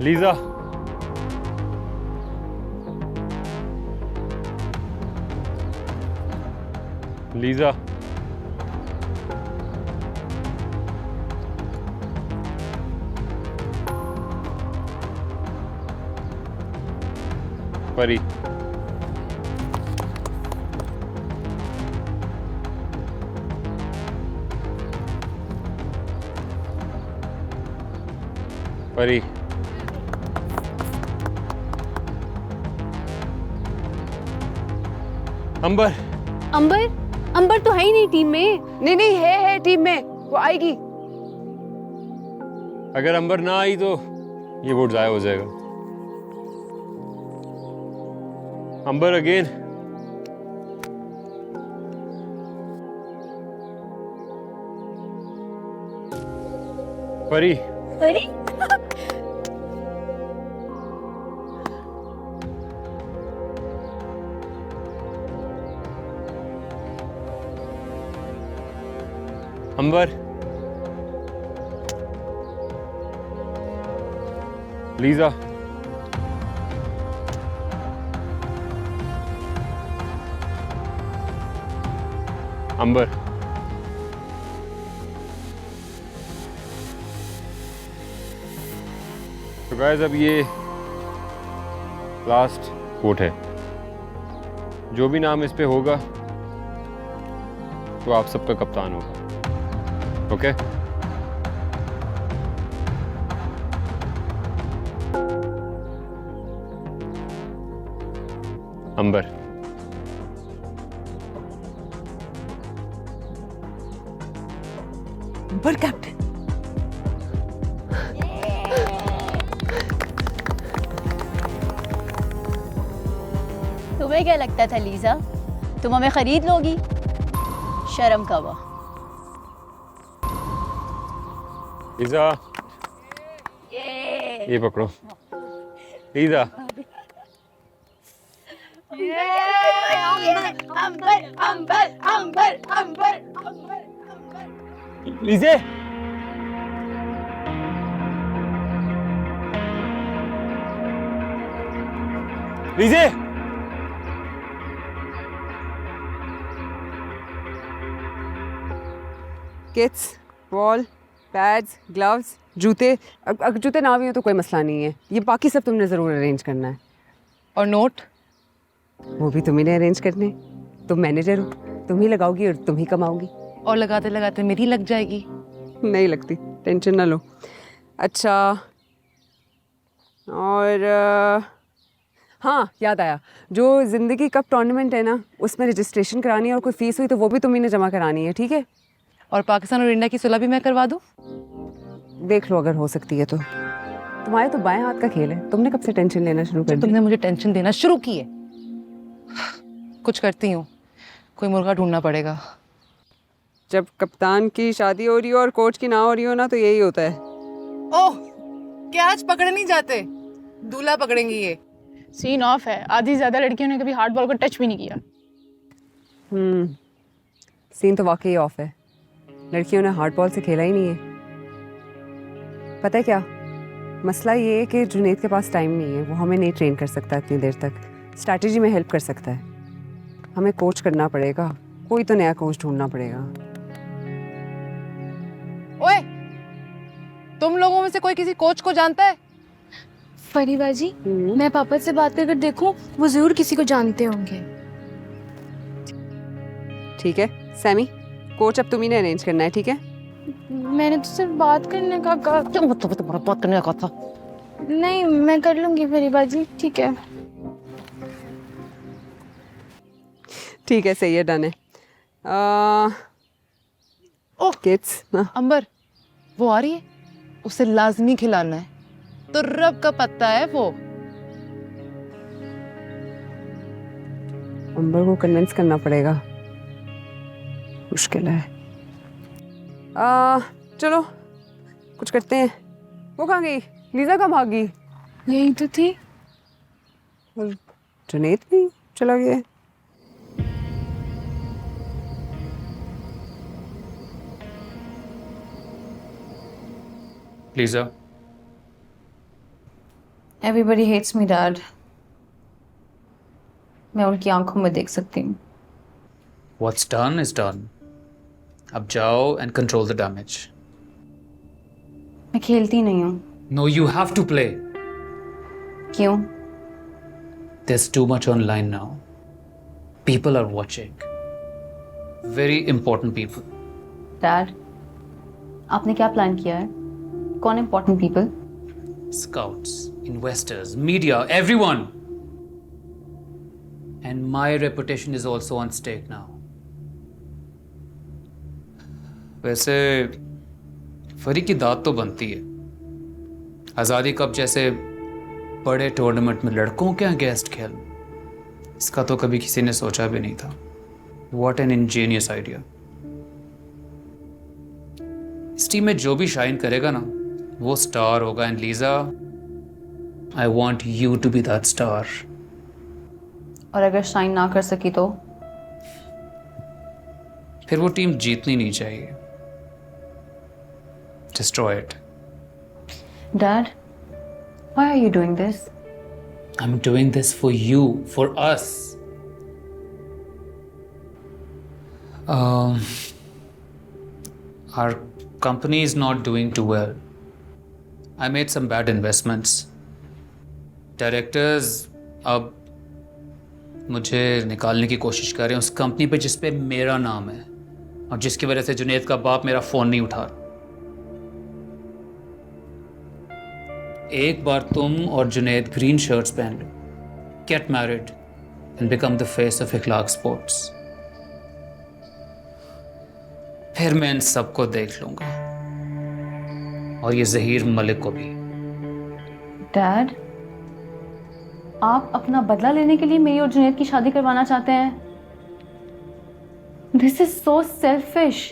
Lisa, Lisa, परी, परी, अंबर, अंबर अंबर तो है ही नहीं टीम में। नहीं नहीं है टीम में, वो आएगी। अगर अंबर ना आई तो ये वोट जाया हो जाएगा। अंबर अगेन। परी, अरे अंबर, लीजा, अंबर, तो गाइस अब ये लास्ट वोट है। जो भी नाम इस पे होगा तो आप सबका कप्तान होगा। ओके? अंबर, अंबर कैप्टन। तुम्हें क्या लगता था लीजा, तुम हमें खरीद लोगी? शर्म का वाह। लीजा, ये पकड़ो। लीजा, अंबर अंबर अंबर अंबर अंबर। लीजे, लीजे, किट्स, बॉल, पैड्स, ग्लव्स, जूते। अगर जूते ना भी हो तो कोई मसला नहीं है, ये बाकी सब तुमने ज़रूर अरेंज करना है। और नोट? वो भी तुम्ही ने अरेंज करने। तुम मैनेजर हो, तुम ही लगाओगी और तुम ही कमाओगी। और लगाते लगाते मेरी लग जाएगी। नहीं लगती, टेंशन ना लो। अच्छा, और हाँ याद आया, जो ज़िंदगी कप टूर्नामेंट है ना, उसमें रजिस्ट्रेशन करानी है और कोई फ़ीस हुई तो वो भी तुम्ही ने जमा करानी है, ठीक है? और पाकिस्तान और इंडिया की सुलह भी मैं करवा दूँ? देख लो अगर हो सकती है तो। तुम्हारे तो बाएं हाथ का खेल है, तुमने कब से टेंशन लेना शुरू कर दिया? तुमने मुझे टेंशन देना शुरू की है। कुछ करती हूँ, कोई मुर्गा ढूंढना पड़ेगा। जब कप्तान की शादी हो रही हो और कोच की ना हो रही हो ना, तो यही होता है। ओह, कैच पकड़े नहीं जाते, दूल्हा पकड़ेंगी ये। सीन ऑफ है। आधी ज्यादा लड़कियों ने कभी हार्ड बॉल को टच भी नहीं किया। सीन तो वाकई ऑफ है। लड़कियों ने हार्ड बॉल से खेला ही नहीं है। पता है क्या मसला, ये है कि जुनैद के पास टाइम नहीं है, वो हमें नहीं ट्रेन कर सकता इतनी देर तक। स्ट्रैटेजी में हेल्प कर सकता है, हमें कोच करना पड़ेगा, कोई तो नया कोच ढूंढना पड़ेगा। ओए, तुम लोगों में से कोई किसी कोच को जानता है? फरीबाजी, मैं पापा से बात करके देखूं, वो जरूर किसी को जानते होंगे। ठीक है सैमी, कोच अब तुम्ही ने अरेंज करना है, ठीक है? मैंने तो सिर्फ बात करने का कहा। क्या मतलब तुम्हारा बात करने का था? नहीं, मैं कर लूंगी फरीबाजी, ठीक है। ठीक है, सही है, डन है। ओह किड्स, अंबर, वो आ रही है, उसे लाजमी खिलाना है। तो रब का पत्ता है वो। अंबर को कन्विंस करना पड़ेगा, मुश्किल है। चलो कुछ करते हैं। वो कहाँ गई? लीजा कहाँ भागी? यही तो थी। और जुनैद भी चला गया है। Lisa, Everybody hates me, Dad. मैं उनकी आंखों में देख सकती हूँ. What's done is done. अब जाओ and control the damage. मैं खेलती नहीं हूँ. No, you have to play. क्यों? There's too much online now. People are watching. Very important people. Dad, आपने क्या प्लान किया है? कौन important people? Scouts, investors, media, everyone. And my reputation is also on stake now. वैसे फरी की दाद तो बनती है. आज़ादी कप जैसे बड़े टूर्नामेंट में लड़कों के यहाँ गेस्ट खेल, इसका तो कभी किसी ने सोचा भी नहीं था. What an ingenious idea. इस टीम में जो भी शाइन करेगा ना, वो स्टार होगा. And Lisa, I want you to be that star. और अगर शाइन ना कर सकी तो? फिर वो टीम जीतनी नहीं चाहिए. Destroy it. Dad, why are you doing this? I'm doing this for you, for us. Our company is not doing too well. I made some bad investments. Directors अब मुझे निकालने की कोशिश कर रहे हैं उस कंपनी पे जिस पे मेरा नाम है और जिसकी वजह से जुनैद का बाप मेरा फ़ोन नहीं उठा. एक बार तुम और जुनैद ग्रीन शर्ट्स पहन लो, get married and become the face of Ikhlaq sports. फिर मैं इन सबको देख लूंगा और ये जहीर मलिक को भी. Dad, आप अपना बदला लेने के लिए मेरी और जुनैद की शादी करवाना चाहते हैं? This is so selfish.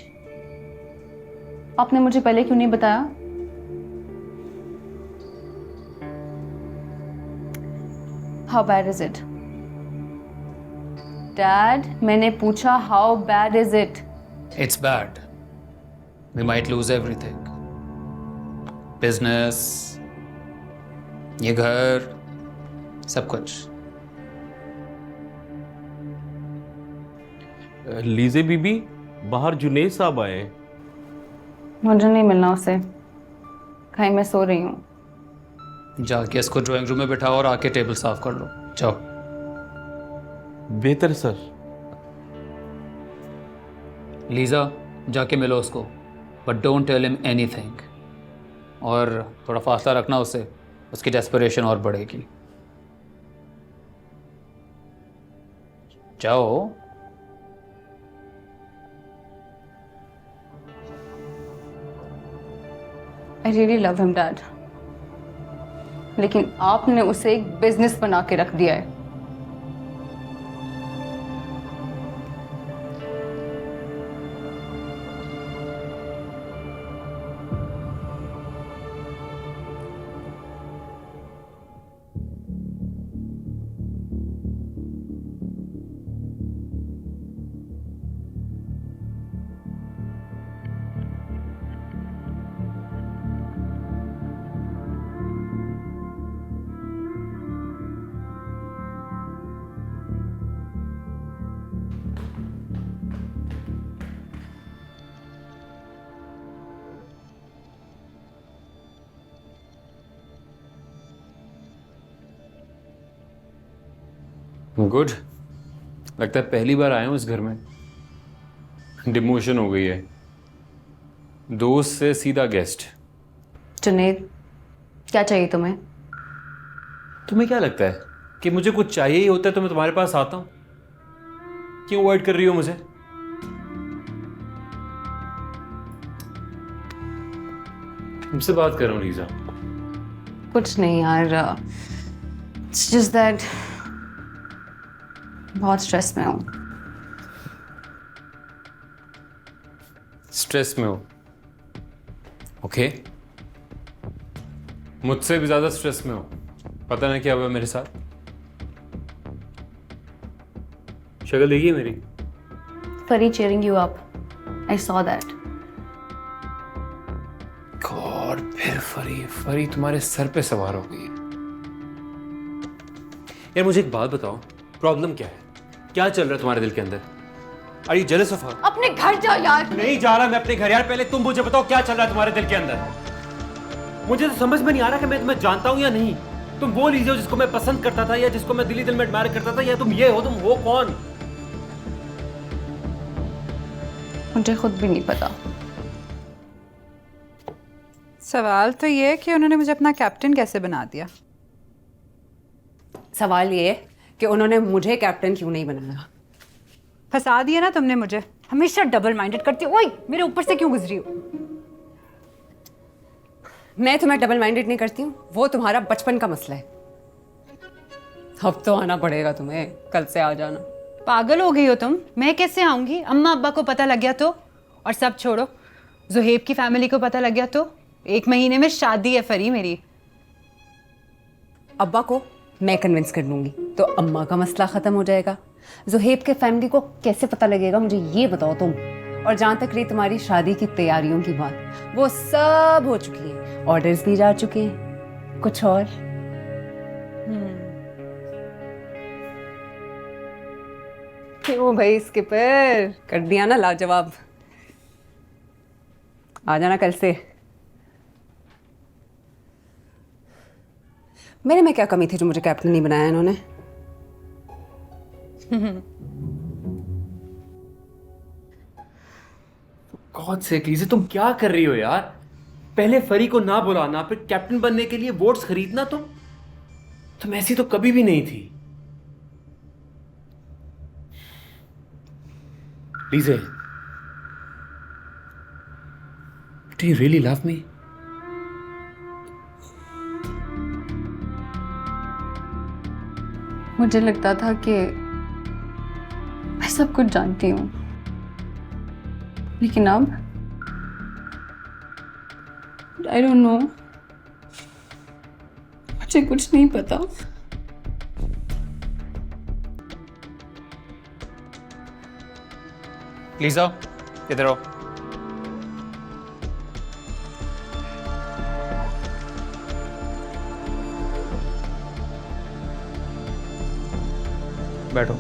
आपने मुझे पहले क्यों नहीं बताया? How bad is it? Dad, मैंने पूछा how bad is it? It's bad. We might lose everything. Business, ये घर, सब कुछ. लीजे बीबी, बाहर जुनैद साहब आए. मुझे नहीं मिलना उससे. कहीं मैं सो रही हूँ. जाके इसको ड्राइंग रूम में बिठाओ और आके टेबल साफ कर लो. जाओ. बेहतर सर. लीजा, जाके मिलो उसको, but don't tell him anything. और थोड़ा फासला रखना उससे, उसकी डेस्परेशन और बढ़ेगी. जाओ. I really love him, Dad. लेकिन आपने उसे एक बिजनेस बना के रख दिया है. गुड. लगता है पहली बार आया हूँ इस घर में. डिमोशन हो गई है. दोस्त से सीधा गेस्ट. जुनैद, क्या चाहिए तुम्हें? तुम्हें क्या लगता है कि मुझे कुछ चाहिए ही होता है तो मैं तुम्हारे पास आता हूँ? क्यों अवॉइड कर रही हो मुझे? तुमसे बात कर रहा हूँ लीजा. कुछ नहीं यार. It's just that बहुत स्ट्रेस में हूँ. स्ट्रेस में हो? ओके. मुझसे भी ज्यादा स्ट्रेस में हो. पता नहीं क्या हुआ मेरे साथ. शक्ल देखिए मेरी. Fari cheering you up. I saw that. God, फिर फरी तुम्हारे सर पे सवार हो गई. यार मुझे एक बात बताओ, प्रॉब्लम क्या है? क्या चल रहा है तुम्हारे दिल के अंदर? Are you jealous of her? अपने घर जाओ यार। नहीं जा रहा मैं अपने घर यार, पहले तुम मुझे बताओ क्या चल रहा है तुम्हारे दिल के अंदर? मुझे तो समझ में नहीं आ रहा कि मैं तुम्हें जानता हूं या नहीं। तुम वो लीजिए जिसको मैं पसंद करता था, या जिसको मैं दिली दिल में एडमायर करता था, या तुम हो कौन? मुझे खुद भी नहीं पता। सवाल तो ये है कि उन्होंने मुझे अपना कैप्टन कैसे बना दिया। सवाल ये है कि उन्होंने मुझे कैप्टन क्यों नहीं बनाया। फंसा दिया ना तुमने मुझे। हमेशा डबल माइंडेड करती हो। ओए मेरे ऊपर से क्यों गुजरी हो? मैं तुम्हें डबल माइंडेड नहीं करती हूँ, वो तुम्हारा बचपन का मसला है। अब तो आना पड़ेगा तुम्हें, कल से आ जाना। पागल हो गई हो तुम? मैं कैसे आऊंगी? अम्मा अब्बा को पता लग गया तो? और सब छोड़ो, जुहेब की फैमिली को पता लग गया तो? 1 महीने में शादी है फरी मेरी। अब्बा को मैं कन्विंस कर लूंगी तो अम्मा का मसला खत्म हो जाएगा। जुहेब के फैमिली को कैसे पता लगेगा मुझे ये बताओ तुम। और जहाँ तक रही तुम्हारी शादी की तैयारियों की बात, वो सब हो चुकी है, ऑर्डर्स भी जा चुके हैं। कुछ और? क्यों भाई स्किपर, कर दिया ना लाजवाब। आ जाना कल से। मेरे में क्या कमी थी जो मुझे कैप्टन नहीं बनाया इन्होंने? गॉड से लीजिए, तुम क्या कर रही हो यार? पहले फरी को ना बुलाना, फिर कैप्टन बनने के लिए वोट्स खरीदना। तुम ऐसी तो कभी भी नहीं थी लीजे। Do you really love me? मुझे लगता था कि मैं सब कुछ जानती हूँ, लेकिन अब आई डोंट नो, मुझे कुछ नहीं पता। लीजा, इधर आओ। बैठो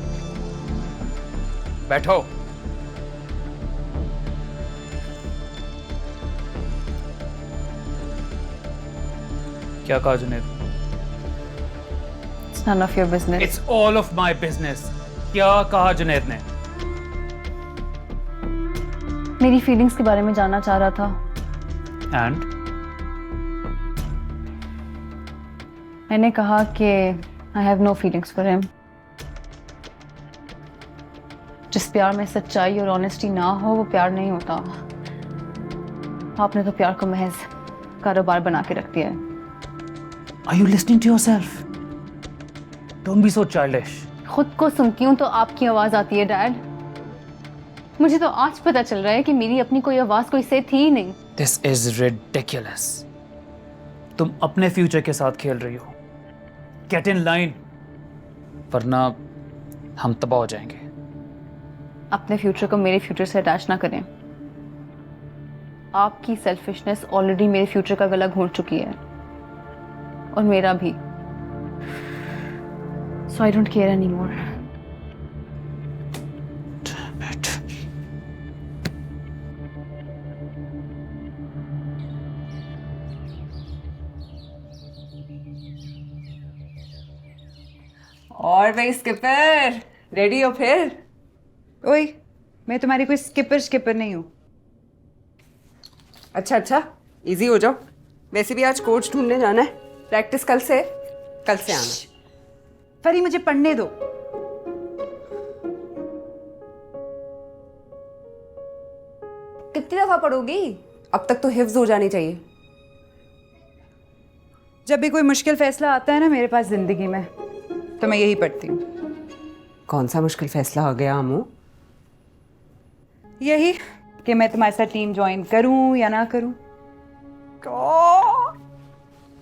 बैठो। क्या कहा Junaid? It's none of your business. It's all of my business. क्या कहा जुनैद ने? मेरी फीलिंग्स के बारे में जानना चाह रहा था। एंड मैंने कहा कि I have no feelings for him. जिस प्यार में सच्चाई और ऑनेस्टी ना हो वो प्यार नहीं होता। आपने तो प्यार को महज कारोबार बना के रख दिया है। Are you listening to yourself? Don't be so childish. खुद को सुनती हूँ तो आपकी आवाज आती है डैड। मुझे तो आज पता चल रहा है कि मेरी अपनी कोई आवाज कोई से थी ही नहीं। This is ridiculous. तुम अपने फ्यूचर के साथ खेल रही हो। गेट इन लाइन, वरना हम तबाह हो जाएंगे। अपने फ्यूचर को मेरे फ्यूचर से अटैच ना करें। आपकी सेल्फिशनेस ऑलरेडी मेरे फ्यूचर का गला घोंट चुकी है, और मेरा भी। So I don't care any more. और भाई स्किपर, रेडी हो फिर? ओए मैं तुम्हारी कोई स्किपर नहीं हूँ। अच्छा, इजी हो जाओ। वैसे भी आज कोच ढूंढने जाना है, प्रैक्टिस कल से आना। फरी मुझे पढ़ने दो। कितनी दफा पढ़ोगी? अब तक तो हिफ्ज हो जानी चाहिए। जब भी कोई मुश्किल फैसला आता है ना मेरे पास जिंदगी में, तो मैं यही पढ़ती हूँ। कौन सा मुश्किल फैसला आ गया अमू? यही कि मैं तुम्हारे साथ टीम ज्वाइन करूं या ना करूं।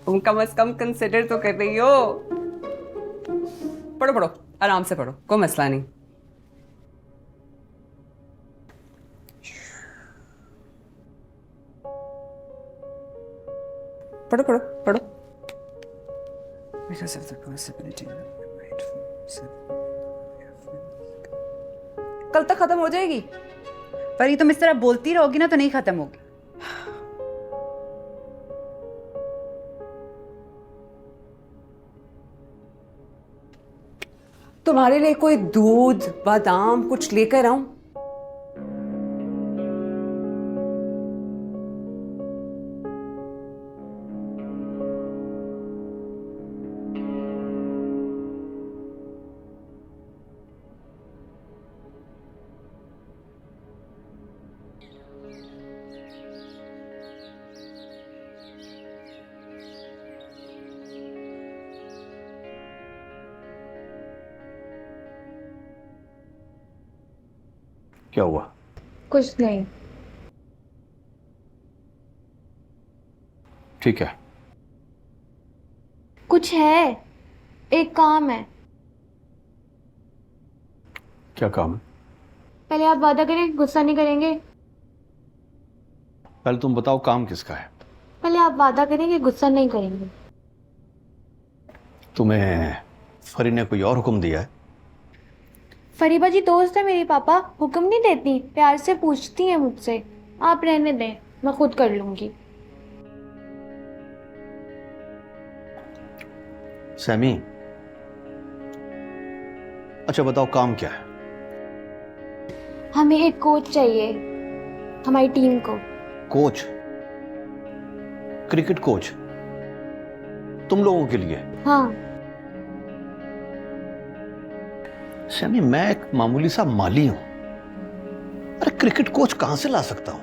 तुम कम से कम कंसिडर तो कर रही हो। पढ़ो, आराम से पढ़ो, कोई मसला नहीं। पढ़ो। Because of the possibility of कल तक खत्म हो जाएगी। परी तुम इस तरह बोलती रहोगी ना तो नहीं खत्म होगी। तुम्हारे लिए कोई दूध बादाम कुछ लेकर आऊं? क्या हुआ? कुछ नहीं। ठीक है। कुछ है, एक काम है। क्या काम है? पहले आप वादा करें गुस्सा नहीं करेंगे। पहले तुम बताओ काम किसका है? पहले आप वादा करें कि गुस्सा नहीं करेंगे। तुम्हें फरी ने कोई और हुक्म दिया है? फरीबा जी दोस्त है मेरी पापा, हुक्म नहीं देती, प्यार से पूछती हैं मुझसे। आप रहने दें, मैं खुद कर लूंगी। सैमी, अच्छा बताओ काम क्या है? हमें एक कोच चाहिए हमारी टीम को। कोच? Cricket coach? तुम लोगों के लिए? हाँ। सैमी, मैं एक मामूली सा माली हूं। अरे क्रिकेट कोच कहां से ला सकता हूं?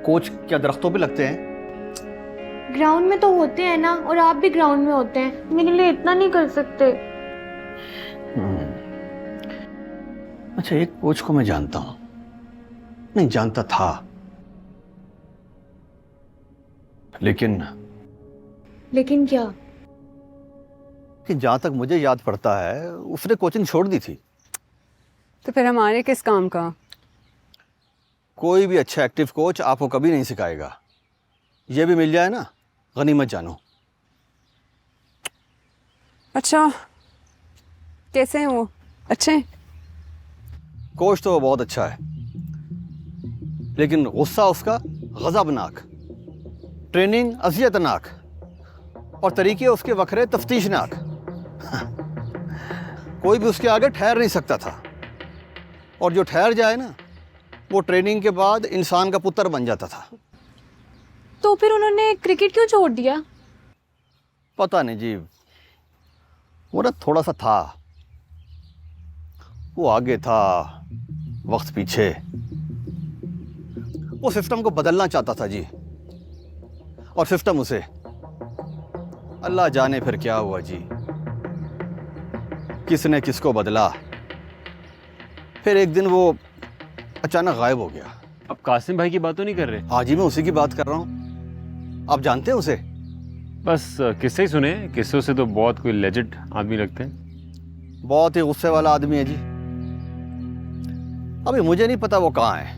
कोच क्या दरख्तों पे लगते हैं? ग्राउंड में तो होते हैं ना, और आप भी ग्राउंड में होते हैं, मेरे लिए इतना नहीं कर सकते। अच्छा, एक कोच को मैं जानता हूं, नहीं जानता था, लेकिन क्या? कि जहां तक मुझे याद पड़ता है उसने कोचिंग छोड़ दी थी। तो फिर हमारे किस काम का? कोई भी अच्छा एक्टिव कोच आपको कभी नहीं सिखाएगा। ये भी मिल जाए ना, गनीमत जानो। अच्छा, कैसे हैं वो? अच्छे हैं? कोच तो बहुत अच्छा है, लेकिन गुस्सा उसका गज़बनाक, ट्रेनिंग अज़ियतनाक, और तरीके उसके वखरे तफ्तीशनाक। कोई भी उसके आगे ठहर नहीं सकता था, और जो ठहर जाए ना, वो ट्रेनिंग के बाद इंसान का पुत्र बन जाता था। तो फिर उन्होंने क्रिकेट क्यों छोड़ दिया? पता नहीं जी, वो ना थोड़ा सा था, वो आगे था वक्त पीछे, वो सिस्टम को बदलना चाहता था जी, और सिस्टम उसे, अल्लाह जाने फिर क्या हुआ जी, किसने किसको बदला। फिर एक दिन वो अचानक गायब हो गया। अब कासिम भाई की बात तो नहीं कर रहे? हाँ जी, मैं उसी की बात कर रहा हूँ। आप जानते हैं उसे? बस किस्से ही सुने, किस्सों से तो बहुत कोई लेजेंड आदमी लगते हैं। बहुत ही गुस्से वाला आदमी है जी। अभी मुझे नहीं पता वो कहाँ है,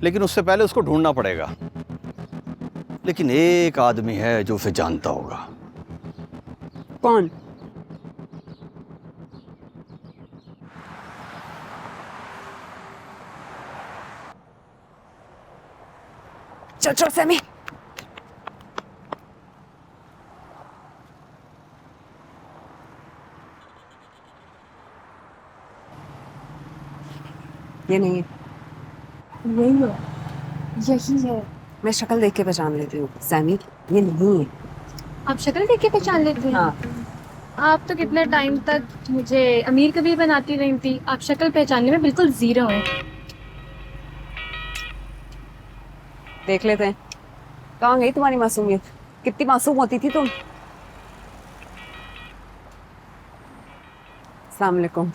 लेकिन उससे पहले उसको ढूंढना पड़ेगा। लेकिन एक आदमी है जो उसे जानता होगा। कौन? चल चल सैमी। ये नहीं है। यही है। मैं शक्ल देख के पहचान लेती हूँ सैमी, ये नहीं है। आप शक्ल देख के पहचान लेते हैं? हाँ। आप तो कितने टाइम तक मुझे अमीर कभी बनाती रही थी, आप शक्ल पहचानने में बिल्कुल जीरो हैं। देख लेते हैं। कहाँ गई तुम्हारी मासूमियत? कितनी मासूम होती थी तुम। अस्सलाम वालेकुम।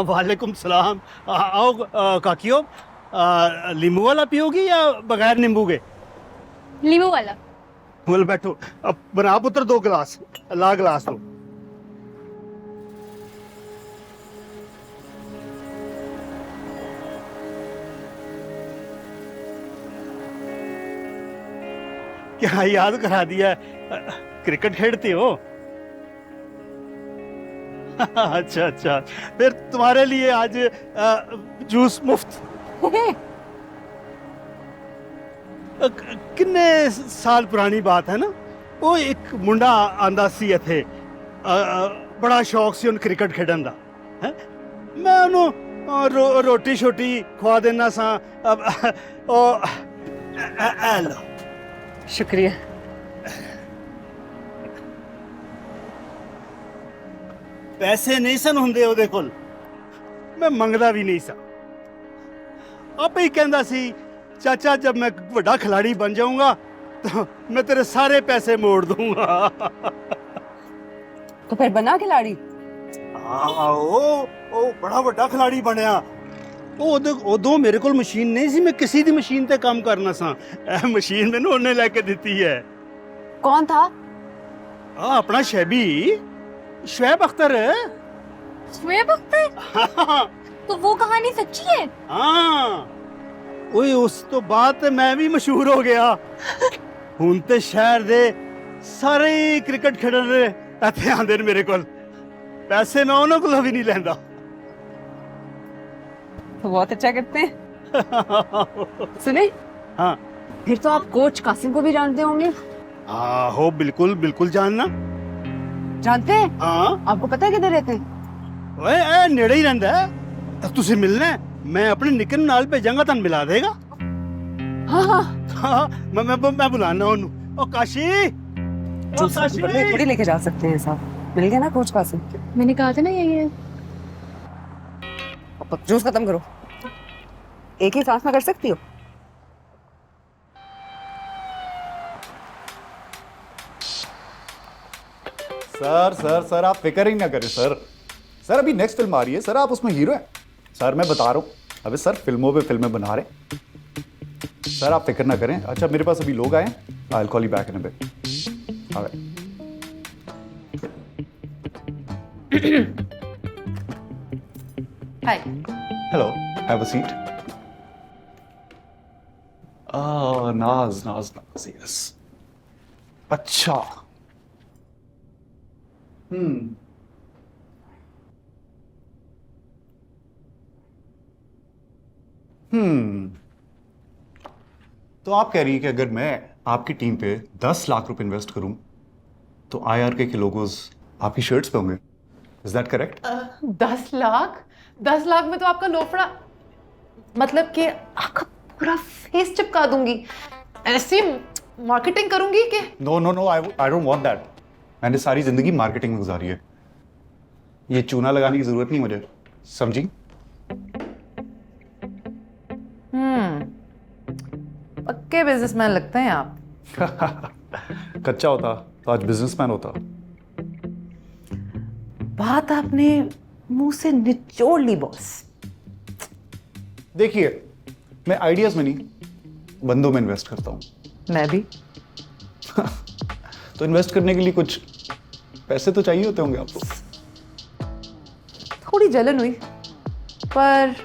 वालेकुम सलाम। आओ काकियो, नींबू वाला पियोगी या बगैर नींबू के? नींबू वाला। बोल बैठो, अब बना पुत्र 2 गिलास, ला गिलास दो। क्या याद करा दिया? क्रिकेट खेलते हो? अच्छा अच्छा, फिर तुम्हारे लिए आज जूस मुफ्त। किन्ने साल पुरानी बात है ना, वो एक मुंडा आंदा सी इत्थे, बड़ा शौक सी उन क्रिकेट खेडन दा है। मैं उन्होंने रोटी शोटी खवा देना सा। लो शुक्रिया। पैसे नहीं सन हुंदे ओदे कोल, मैं मंगदा भी नहीं सा। आपे ही कहंदा सी चाचा जब मैं बड़ा खिलाड़ी बन जाऊंगा तो मैं तेरे सारे पैसे मोड़ दूंगा। तो फिर बना खिलाड़ी? ओ बड़ा बड़ा खिलाड़ी बनया। उदों मेरे कोल मशीन नहीं सी, मैं किसी दी मशीन ते काम करना सा। मशीन मैनू उन्हें लेके दिती है। कौन था? अपना शैबी, शुएब अख्तर। शुएब अख्तर? तो वो कहानी सच्ची है? हाँ, ओए उस तो बाद ते मैं भी मशहूर हो गया। हुन ते शहर दे सारे क्रिकेट खेडन दे इत्थे आंदे ने मेरे कोल। पैसे मैं उन्हां कोलों भी नहीं लैंदा। तो बहुत अच्छा करते हैं। सुने, हाँ फिर तो आप कोच कासिम को भी जानते होंगे? हो बिल्कुल बिल्कुल जानना। जानते हैं? हाँ। आपको पता है किधर रहते हैं? ओए ए नेड़े ही रहंदा है। तुसी मिलना है, मैं अपने निकन नाल भेजांगा, तन मिला देगा। हाँ हाँ हाँ, मैं बुलाना ओनू। ओ काशी, ओ काशी। थोड़ी लेके जा सकते हैं साहब। मिल गया ना कोच कासिम? मैंने कहा था ना यही है। जूस खत्म करो। एक ही सांस में कर सकती हो? सर सर सर आप फिक्र ही ना करें सर। सर अभी नेक्स्ट फिल्म आ रही है सर, आप उसमें हीरो हैं सर। मैं बता रहा हूँ, अबे सर फिल्मों पे फिल्में बना रहे सर, आप फिक्र ना करें। अच्छा मेरे पास अभी लोग आए हैं, I will call you back in a bit. Alright. Hi. Hello, have a seat. नाज नाज नाज, यस। अच्छा, तो आप कह रही हैं कि अगर मैं आपकी टीम पे 10 लाख रुपए इन्वेस्ट करूं तो IRK के लोगोस आपकी शर्ट्स पे होंगे? Is that correct? 10 lakh? 10 lakh में तो आपका लोफड़ा, मतलब कि आपका पूरा फेस चिपका दूंगी, ऐसी मार्केटिंग करूंगी कि। No no no, I don't want that. मैंने सारी जिंदगी मार्केटिंग में गुजारी है, ये चूना लगाने की जरूरत नहीं मुझे, समझी? पक्के बिजनेसमैन लगते हैं आप। कच्चा होता तो आज बिजनेसमैन होता। बात आपने मुंह से निचोड़ ली बॉस। देखिए, मैं आइडियाज में नहीं, बंदों में इन्वेस्ट करता हूँ। मैं भी। तो इन्वेस्ट करने के लिए कुछ पैसे तो चाहिए होते होंगे आपको। थोड़ी जलन हुई, पर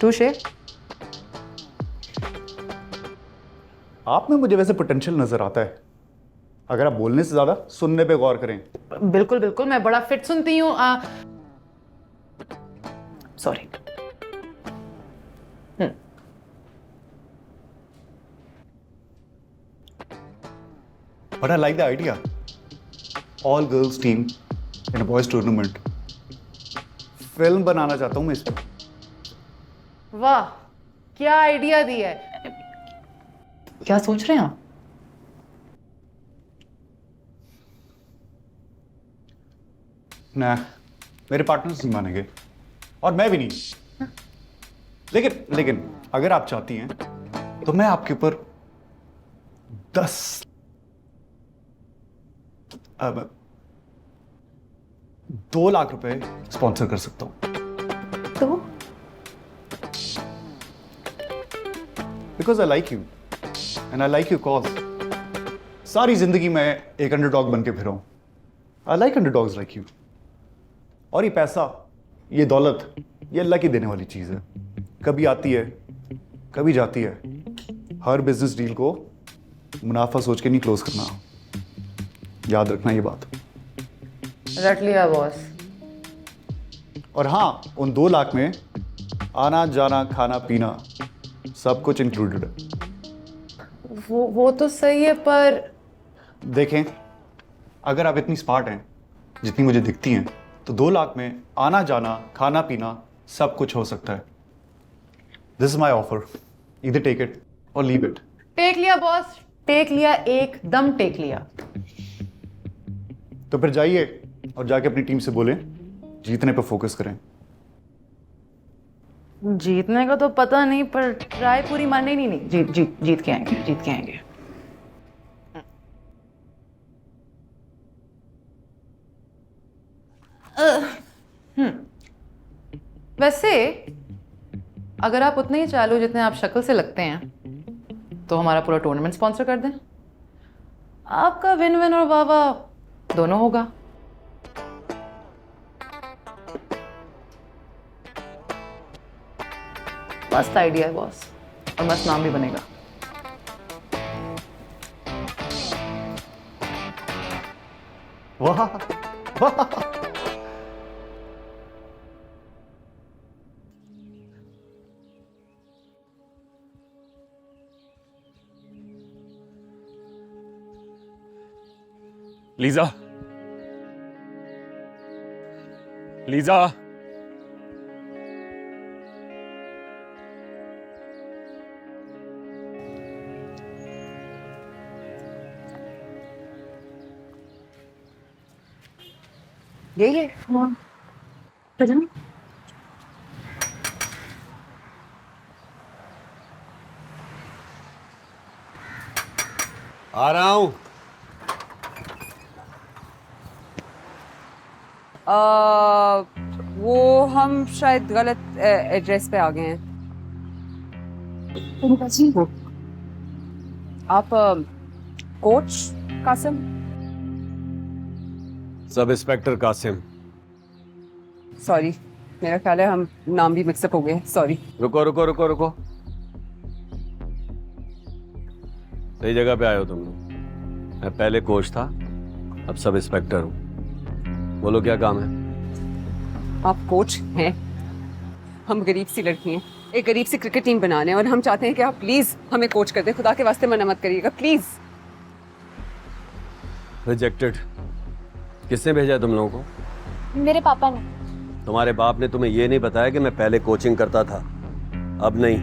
टूशे। आप में मुझे वैसे पोटेंशियल नजर आता है, अगर आप बोलने से ज्यादा सुनने पे गौर करें। बिल्कुल बिल्कुल, मैं बड़ा फिट सुनती हूँ। Sorry. But I like the idea. All girls team in a boys tournament. Film बनाना चाहता हूं मैं इस पे। वाह, क्या आइडिया दिया है। क्या सोच रहे हैं आप? ना, मेरे पार्टनर्स नहीं मानेंगे और मैं भी नहीं। लेकिन अगर आप चाहती हैं तो मैं आपके ऊपर 2 लाख रुपए स्पॉन्सर कर सकता हूं। तो because I like you and I like you cause. सारी जिंदगी मैं एक अंडरडॉग बन के फिरा हूं। I like underdogs like you. और ये पैसा, ये दौलत, ये अल्लाह की देने वाली चीज है, कभी आती है कभी जाती है। हर बिजनेस डील को मुनाफा सोच के नहीं क्लोज करना, याद रखना ये बात। रट लिया बॉस। और हाँ, उन 2 लाख में आना जाना खाना पीना सब कुछ इंक्लूडेड है। वो तो सही है, पर देखें, अगर आप इतनी स्मार्ट हैं जितनी मुझे दिखती हैं, तो 2 लाख में आना जाना खाना पीना सब कुछ हो सकता है। दिस इज माई ऑफर, इधर टेक इट और लीव इट। टेक लिया बॉस, टेक लिया, एकदम टेक लिया। तो फिर जाइए और जाके अपनी टीम से बोलें जीतने पर फोकस करें। जीतने का तो पता नहीं, पर ट्राई पूरी माननी नहीं। जीत के आएंगे, जीत के आएंगे। वैसे अगर आप उतने ही चालू जितने आप शक्ल से लगते हैं तो हमारा पूरा टूर्नामेंट स्पॉन्सर कर दें। आपका विन विन और वाह वाह दोनों होगा। मस्त आइडिया है बॉस, और मस्त नाम भी बनेगा। वाह वाह। लीजा, लीजा, यही है। आ रहा हूं। वो हम शायद गलत एड्रेस पे आ गए हैं। आप coach Qasim? Sub inspector Qasim. Sorry, मेरा ख्याल है हम नाम भी मिक्सअप हो गए। सॉरी। रुको रुको रुको रुको, सही जगह पे आए हो तुम लोग। मैं पहले कोच था, अब सब इंस्पेक्टर हूँ। बोलो क्या काम है? आप कोच हैं, हम गरीब सी लड़की हैं, एक गरीब सी क्रिकेट टीम बनाने हैं, और हम चाहते हैं कि आप प्लीज हमें कोच कर दें। खुदा के वास्ते मना मत करिएगा प्लीज। रिजेक्टेड। किसने भेजा तुम लोगों को? मेरे पापा ने। तुम्हारे बाप ने तुम्हें ये नहीं बताया कि मैं पहले कोचिंग करता था? अब नहीं।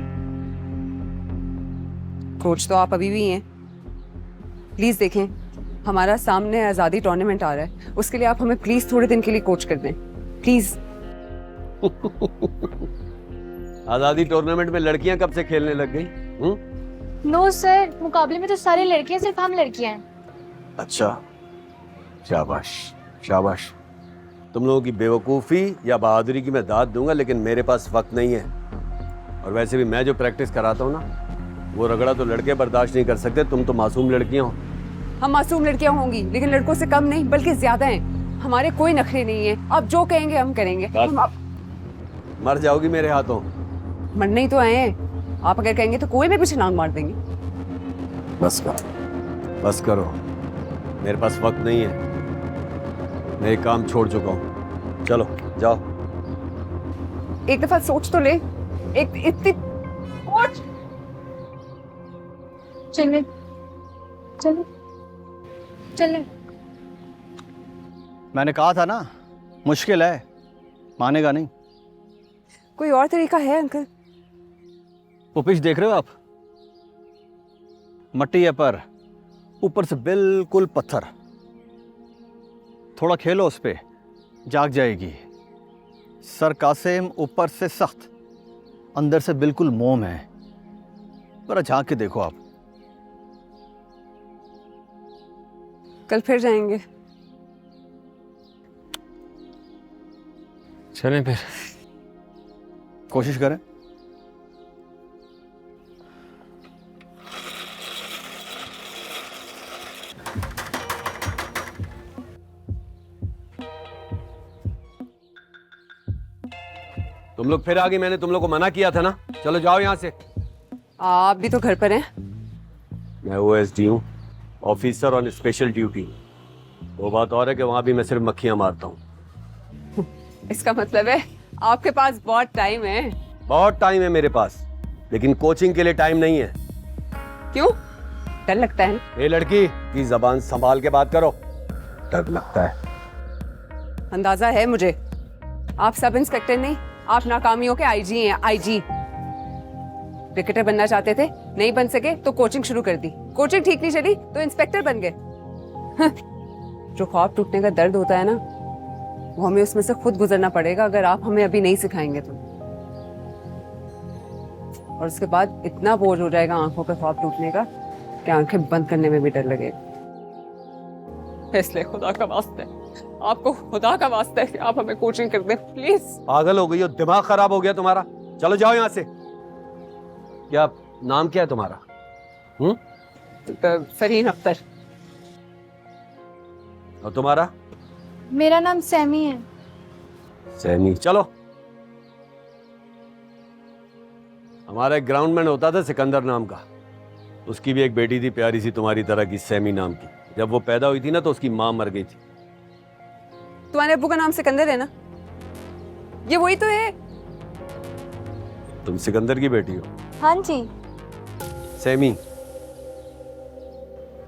कोच तो आप अभी भी हैं। प्लीज देखें, हमारा सामने आज़ादी टूर्नामेंट आ रहा है, उसके लिए आप हमें प्लीज थोड़े दिन के लिए कोच कर दें प्लीज। आजादी टूर्नामेंट में लड़कियां कब से खेलने लग गई? नो सर, मुकाबले में तो सारी लड़कियां, सिर्फ हम लड़कियां हैं। अच्छा, शाबाश शाबाश। तुम लोगों की बेवकूफ़ी या बहादुरी की मैं दाद दूंगा, लेकिन मेरे पास वक्त नहीं है। और वैसे भी मैं जो प्रैक्टिस कराता हूँ ना, वो रगड़ा तो लड़के बर्दाश्त नहीं कर सकते। तुम तो मासूम लड़कियां हो। हम मासूम लड़कियां होंगी, लेकिन लड़कों से कम नहीं बल्कि ज्यादा हैं। हमारे कोई नखरे नहीं है, आप जो कहेंगे हम करेंगे। मर जाओगी मेरे हाथों। मरने ही तो आए हैं, आप अगर कहेंगे तो कोई में कुछ लांग मार देंगे। बस करो, बस करो, मेरे पास वक्त नहीं है। मैं एक काम छोड़ चुका हूँ। चलो जाओ। एक दफा सोच तो ले। एक इतनी कोच। चलिए चलिए चलिए। मैंने कहा था ना, मुश्किल है, मानेगा नहीं। कोई और तरीका है अंकल? वो पिच देख रहे हो आप? मट्टी है पर ऊपर से बिल्कुल पत्थर। थोड़ा खेलो उस पे, जाग जाएगी। सर कासिम ऊपर से सख्त, अंदर से बिल्कुल मोम है। जरा झांक के देखो आप। कल फिर जाएंगे। चलें फिर। कोशिश करें। तुम लोग फिर आ गए, मैंने तुम लोग को मना किया था ना। चलो जाओ यहाँ से। आप भी तो घर पर हैं। मैं OSD हूँ, ऑफिसर ऑन स्पेशल ड्यूटी। वो बात और है कि वहां भी मैं सिर्फ मक्खियां मारता हूँ। इसका मतलब है आपके पास बहुत टाइम है। बहुत टाइम है मेरे पास, लेकिन कोचिंग के लिए टाइम नहीं है। क्यों? डर लगता है? ये लड़की की जबान संभाल के बात करो। डर लगता है? अंदाजा है मुझे, आप सब इंस्पेक्टर नहीं, आप नाकामियों के आईजी हैं, आईजी। क्रिकेटर बनना चाहते थे, नहीं बन सके तो कोचिंग शुरू कर दी, कोचिंग ठीक नहीं चली तो इंस्पेक्टर बन गए। जो ख्वाब टूटने का दर्द होता है ना, वो हमें उसमें से खुद गुजरना पड़ेगा अगर आप हमें अभी नहीं सिखाएंगे तो। और उसके बाद इतना बोझ हो जाएगा आंखों पे ख्वाब टूटने का कि आंखें बंद करने में भी डर लगेगा। इसलिए खुदा का वास्ता है, आपको खुदा का वास्ता है कि आप हमें कोचिंग कर दें प्लीज। पागल हो गई हो, दिमाग खराब हो गया तुम्हारा? चलो जाओ यहाँ से। क्या नाम क्या है तुम्हारा? फरहीन अख्तर। और तुम्हारा? मेरा नाम सैमी है। सैनी। चलो। हमारा एक ग्राउंडमैन होता था सिकंदर नाम का, उसकी भी एक बेटी थी प्यारी सी तुम्हारी तरह की, सैमी नाम की। जब वो पैदा हुई थी ना तो उसकी माँ मर गई थी। तुम्हारे अब्बू का नाम सिकंदर है ना? ये वही तो है। तुम सिकंदर की बेटी हो? हाँ जी। सैमी।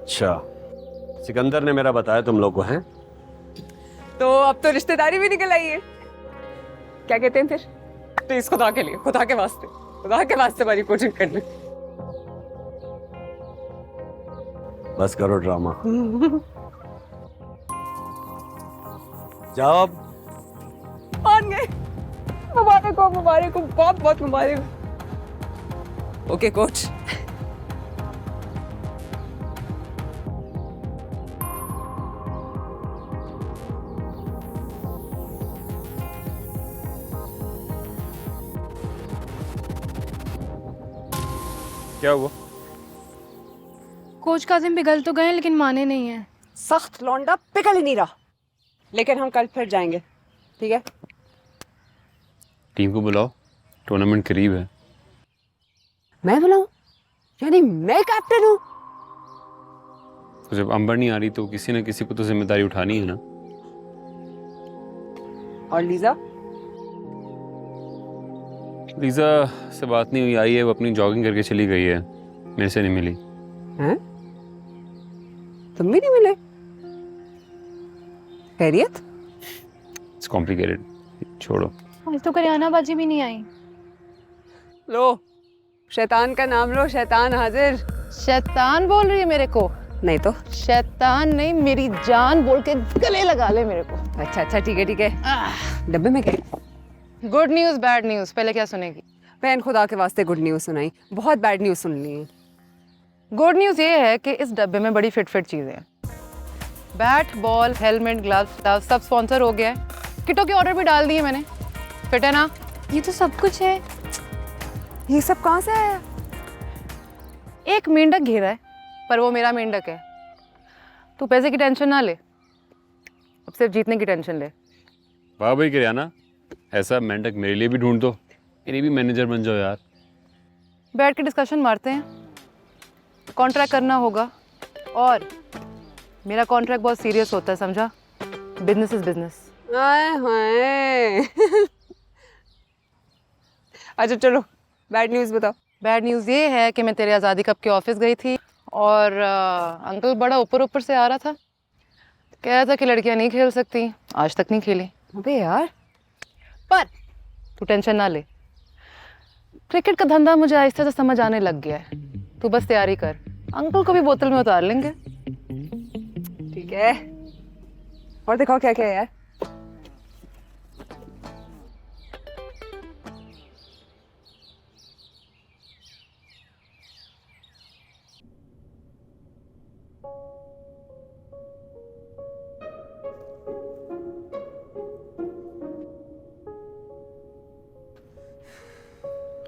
अच्छा, सिकंदर ने मेरा बताया तुम लोग को, हैं? तो अब तो रिश्तेदारी भी निकल आई है। क्या कहते हैं फिर? प्लीज खुदा के लिए, खुदा के वास्ते हमारी कोचिंग कर ले। बस करो ड्रामा। जाओ अब। मान गए। मुबारक हो, बहुत बहुत मुबारक हो। Okay coach. क्या हुआ? कोच काजिम पिघल तो गए लेकिन माने नहीं है। सख्त लौंडा पिघल ही नहीं रहा, लेकिन हम कल फिर जाएंगे, ठीक है? टीम को बुलाओ, टूर्नामेंट करीब है। मैं बुलाऊं? यानी मैं कैप्टन हूँ? तो जब अंबर नहीं आ रही तो किसी न किसी को तो जिम्मेदारी उठानी है ना। और लीजा? लीजा से बात नहीं हुई, आई है, वो अपनी जॉगिंग करके चली गई है, मेरे से नहीं मिली। हैं? तुम भी नहीं मिले? खैरियत? इट्स कॉम्प्लिकेटेड, छोड़ो। आज तो करियाना बाजी भी नहीं आई। लो, शैतान का नाम लो, शैतान हाजिर। शैतान बोल रही है मेरे को? नहीं तो शैतान नहीं, मेरी जान बोल के गले लगा ले मेरे को। अच्छा ठीक है। डब्बे में क्या? गुड न्यूज़ बैड न्यूज़, पहले क्या सुनेगी? बहन खुदा के वास्ते गुड न्यूज़ सुनाई, बहुत बैड न्यूज़ सुन ली है। गुड न्यूज़ ये है कि इस डब्बे में बड़ी फिट चीज़ें हैं। बैट, बॉल, हेलमेट, ग्लव्स सब स्पॉन्सर हो गया है। किटों के ऑर्डर भी डाल दिए मैंने। फिट है ना? ये तो सब कुछ है। ये सब कहाँ से आया? एक मेंढक घेरा है, पर वो मेरा मेंढक है। तू पैसे की टेंशन ना ले, अब सिर्फ जीतने की टेंशन ले। वाह भाई करियाना, ऐसा मेंढक मेरे लिए भी ढूंढ दो, मेरी भी मैनेजर बन जाओ यार। बैठ के डिस्कशन मारते हैं, कॉन्ट्रैक्ट करना होगा। और मेरा कॉन्ट्रैक्ट बहुत सीरियस होता है, समझा? Business is business. अच्छा चलो, बैड न्यूज़ बताओ। बैड न्यूज़ ये है कि मैं तेरे आज़ादी कप के ऑफिस गई थी और अंकल बड़ा ऊपर से आ रहा था, कह रहा था कि लड़कियां नहीं खेल सकती। आज तक नहीं खेली। अबे यार, पर तू टेंशन ना ले, क्रिकेट का धंधा मुझे आहिस्ते से समझ आने लग गया है। तू बस तैयारी कर, अंकल को भी बोतल में उतार लेंगे। ठीक है। और दिखाओ क्या क्या है यार।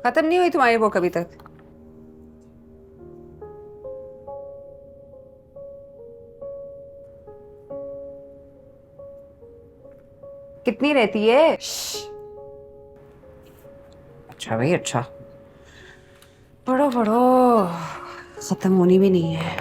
खत्म नहीं हुई तुम्हारी वो कभी तक? कितनी रहती है? अच्छा भाई अच्छा, पढ़ो खत्म होनी भी नहीं है।